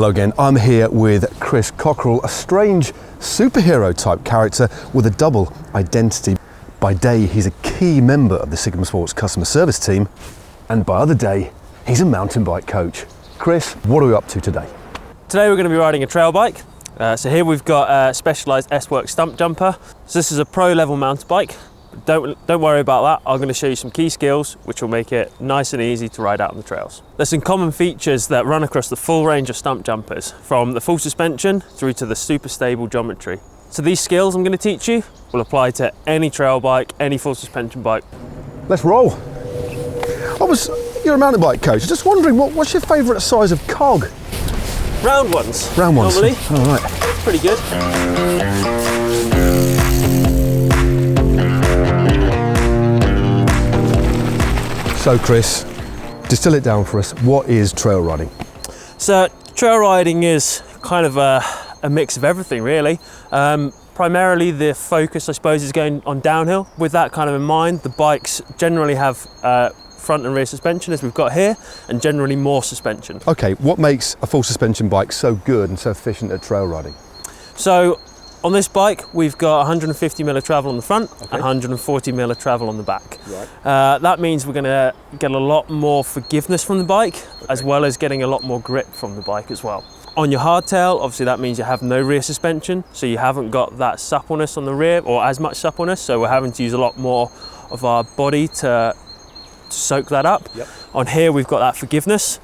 Hello again, I'm here with Chris Cockrill, a strange superhero type character with a double identity. By day, he's a key member of the Sigma Sports customer service team, and by other day, he's a mountain bike coach. Chris, what are we up to today? Today we're going to be riding a trail bike. So here we've got a Specialized S-Works Stumpjumper. So this is a pro level mountain bike. Don't worry about that. I'm going to show you some key skills which will make it nice and easy to ride out on the trails. There's some common features that run across the full range of Stumpjumpers, from the full suspension through to the super stable geometry. So these skills I'm going to teach you will apply to any trail bike, any full suspension bike. Let's roll. You're a mountain bike coach. Just wondering, what's your favourite size of cog? Round ones. Round ones. Normally. All right. That's pretty good. So Chris, distill it down for us. What is trail riding? So trail riding is kind of a mix of everything, really. Primarily the focus, I suppose, is going on downhill. With that kind of in mind, the bikes generally have front and rear suspension, as we've got here, and generally more suspension. Okay, what makes a full suspension bike so good and so efficient at trail riding? So on this bike, we've got 150 mil of travel on the front and 140 mil of travel on the back. Right. That means we're going to get a lot more forgiveness from the bike, as well as getting a lot more grip from the bike as well. On your hardtail, obviously that means you have no rear suspension, so you haven't got that suppleness on the rear, or as much suppleness, so we're having to use a lot more of our body to soak that up. Yep. On here we've got that forgiveness,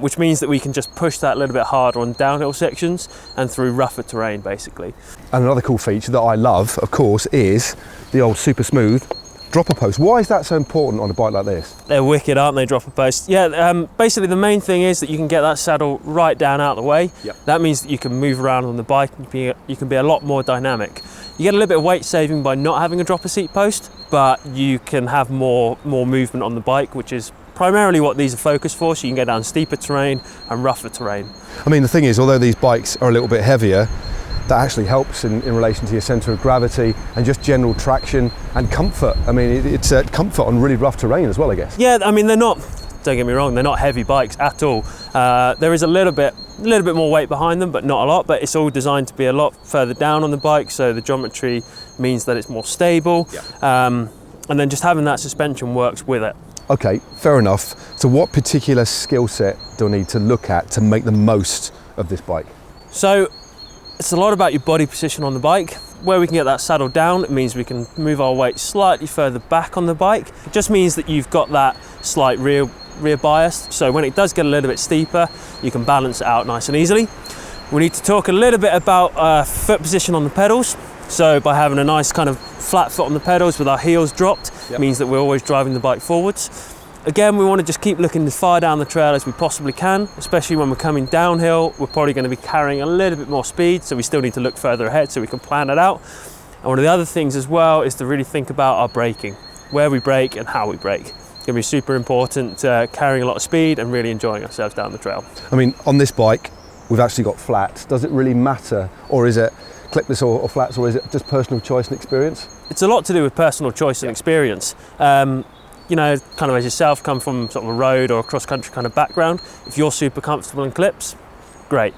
which means that we can just push that a little bit harder on downhill sections and through rougher terrain, basically. And another cool feature that I love, of course, is the old super smooth dropper post. Why is that so important on a bike like this? They're wicked, aren't they, dropper posts? Yeah, basically the main thing is that you can get that saddle right down out of the way. Yep. That means that you can move around on the bike, you can be a lot more dynamic. You get a little bit of weight saving by not having a dropper seat post, but you can have more movement on the bike, which is primarily what these are focused for, so you can go down steeper terrain and rougher terrain. I mean, the thing is, although these bikes are a little bit heavier, that actually helps in relation to your centre of gravity and just general traction and comfort. I mean, it's comfort on really rough terrain as well, I guess. Yeah, I mean, they're not, don't get me wrong, they're not heavy bikes at all. There is a little bit more weight behind them, but not a lot, but it's all designed to be a lot further down on the bike, so the geometry means that it's more stable. Yeah. And then just having that suspension works with it. Okay, fair enough. So what particular skill set do I need to look at to make the most of this bike? So it's a lot about your body position on the bike. Where we can get that saddle down, it means we can move our weight slightly further back on the bike. It just means that you've got that slight rear bias, so when it does get a little bit steeper, you can balance it out nice and easily. We need to talk a little bit about foot position on the pedals. So by having a nice kind of flat foot on the pedals with our heels dropped, means that we're always driving the bike forwards. Again, we want to just keep looking as far down the trail as we possibly can, especially when we're coming downhill. We're probably going to be carrying a little bit more speed, so we still need to look further ahead so we can plan it out. And one of the other things as well is to really think about our braking, where we brake and how we brake. It's going to be super important, carrying a lot of speed and really enjoying ourselves down the trail. I mean, on this bike, we've actually got flats. Does it really matter, or is it clipless or flats, or is it just personal choice and experience? It's a lot to do with personal choice and experience. You know, kind of as yourself, come from sort of a road or a cross-country kind of background. If you're super comfortable in clips, great.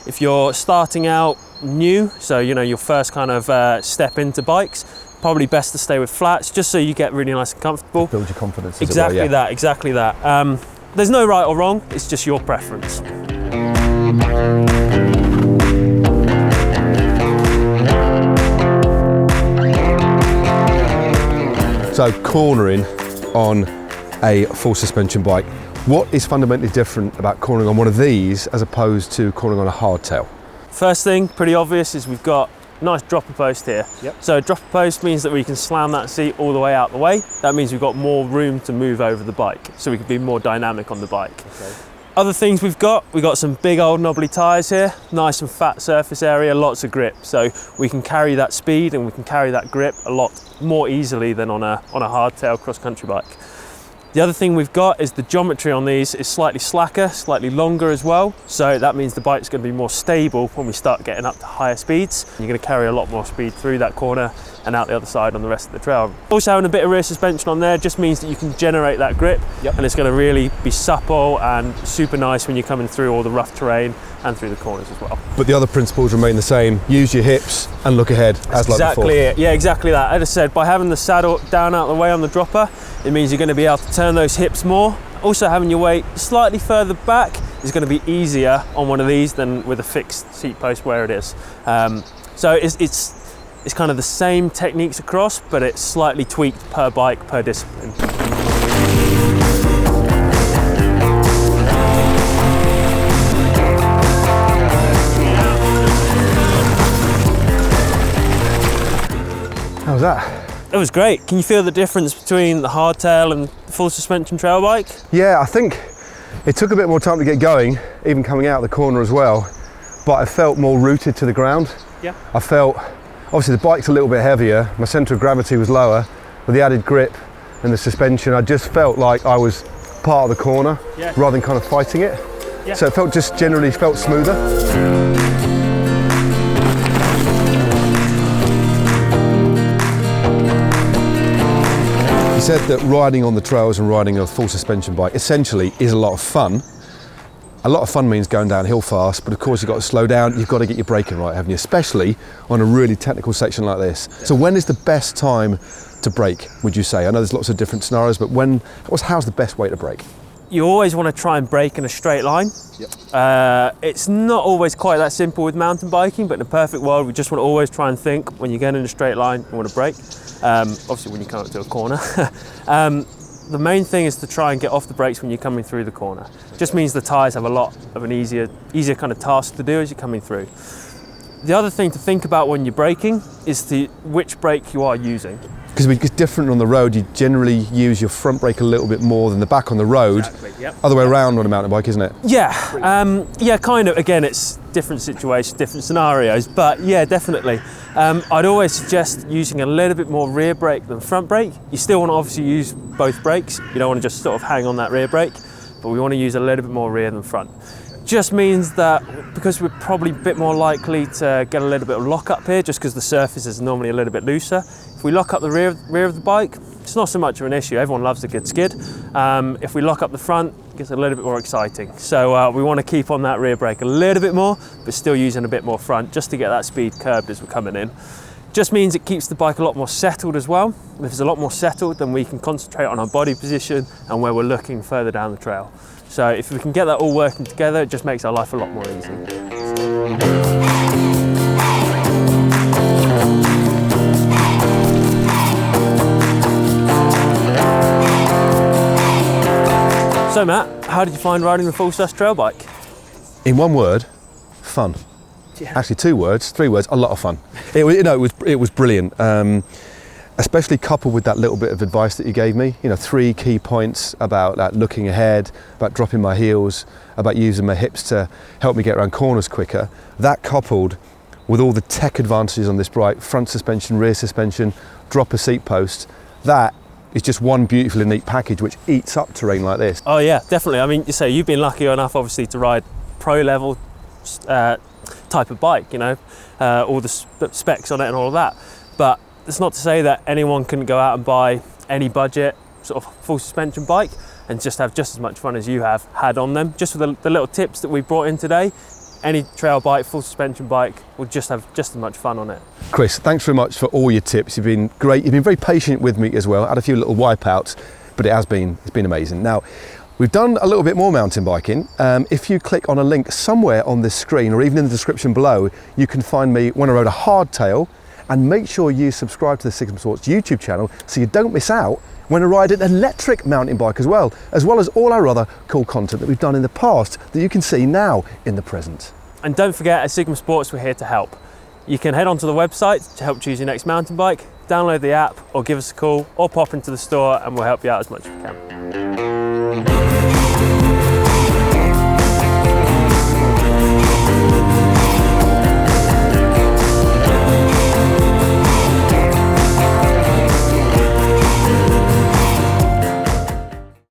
If you're starting out new, so you know, your first kind of step into bikes, probably best to stay with flats, just so you get really nice and comfortable. Build your confidence. Exactly as well, yeah. Exactly that. There's no right or wrong, it's just your preference. So cornering on a full suspension bike, what is fundamentally different about cornering on one of these as opposed to cornering on a hardtail? First thing, pretty obvious, is we've got a nice dropper post here. Yep. So a dropper post means that we can slam that seat all the way out the way. That means we've got more room to move over the bike, so we can be more dynamic on the bike. Okay. Other things we've got some big old knobbly tyres here, nice and fat surface area, lots of grip. So we can carry that speed and we can carry that grip a lot more easily than on a hardtail cross-country bike. The other thing we've got is the geometry on these is slightly slacker, slightly longer as well. So that means the bike's going to be more stable when we start getting up to higher speeds. You're going to carry a lot more speed through that corner and out the other side on the rest of the trail. Also having a bit of rear suspension on there just means that you can generate that grip, and it's going to really be supple and super nice when you're coming through all the rough terrain and through the corners as well. But the other principles remain the same. Use your hips and look ahead, as like before. Exactly it. Yeah, exactly that. As I said, by having the saddle down out of the way on the dropper, it means you're going to be able to turn those hips more. Also having your weight slightly further back is going to be easier on one of these than with a fixed seat post where it is. So it's kind of the same techniques across, but it's slightly tweaked per bike, per discipline. How was that? It was great. Can you feel the difference between the hardtail and the full suspension trail bike? Yeah, I think it took a bit more time to get going, even coming out of the corner as well, but I felt more rooted to the ground. Yeah. I felt, obviously the bike's a little bit heavier, my centre of gravity was lower, with the added grip and the suspension, I just felt like I was part of the corner rather than kind of fighting it. Yeah. So it felt just generally felt smoother. He said that riding on the trails and riding a full suspension bike essentially is a lot of fun. A lot of fun means going downhill fast, but of course you've got to slow down, you've got to get your braking right, haven't you? Especially on a really technical section like this. So when is the best time to brake, would you say? I know there's lots of different scenarios, but how's the best way to brake? You always want to try and brake in a straight line. Yep. It's not always quite that simple with mountain biking, but in a perfect world, we just want to always try and think when you're going in a straight line, you want to brake. Obviously when you come up to a corner. The main thing is to try and get off the brakes when you're coming through the corner. Just means the tyres have a lot of an easier kind of task to do as you're coming through. The other thing to think about when you're braking is which brake you are using. Because it's different on the road, you generally use your front brake a little bit more than the back on the road. Exactly, yep. Other way around on a mountain bike, isn't it? Yeah, yeah, kind of. Again, it's different situations, different scenarios, but yeah, definitely. I'd always suggest using a little bit more rear brake than front brake. You still want to obviously use both brakes. You don't want to just sort of hang on that rear brake, but we want to use a little bit more rear than front. Just means that because we're probably a bit more likely to get a little bit of lock up here, just because the surface is normally a little bit looser. If we lock up the rear of the bike, it's not so much of an issue. Everyone loves a good skid. If we lock up the front, it gets a little bit more exciting. So we want to keep on that rear brake a little bit more, but still using a bit more front just to get that speed curbed as we're coming in. Just means it keeps the bike a lot more settled as well. If it's a lot more settled, then we can concentrate on our body position and where we're looking further down the trail. So if we can get that all working together, it just makes our life a lot more easy. So Matt, how did you find riding the full sus trail bike? In one word, fun. Yeah. Actually 2 words, 3 words, a lot of fun. It was brilliant. Especially coupled with that little bit of advice that you gave me, 3 key points about looking ahead, about dropping my heels, about using my hips to help me get around corners quicker. That coupled with all the tech advantages on this bike, front suspension, rear suspension, dropper seat post, that is just one beautiful and neat package which eats up terrain like this. Oh yeah, definitely. I mean, you've been lucky enough obviously to ride pro level type of bike, all the specs on it and all of that. But it's not to say that anyone can go out and buy any budget sort of full suspension bike and just have just as much fun as you have had on them. Just with the little tips that we brought in today, any trail bike, full suspension bike will just have just as much fun on it. Chris, thanks very much for all your tips. You've been great. You've been very patient with me as well. I had a few little wipeouts, but it's been amazing. Now, we've done a little bit more mountain biking. If you click on a link somewhere on this screen or even in the description below, you can find me when I rode a hardtail. And make sure you subscribe to the Sigma Sports YouTube channel so you don't miss out when I ride an electric mountain bike as well as all our other cool content that we've done in the past that you can see now in the present. And don't forget, at Sigma Sports, we're here to help. You can head onto the website to help choose your next mountain bike, download the app or give us a call or pop into the store and we'll help you out as much as we can.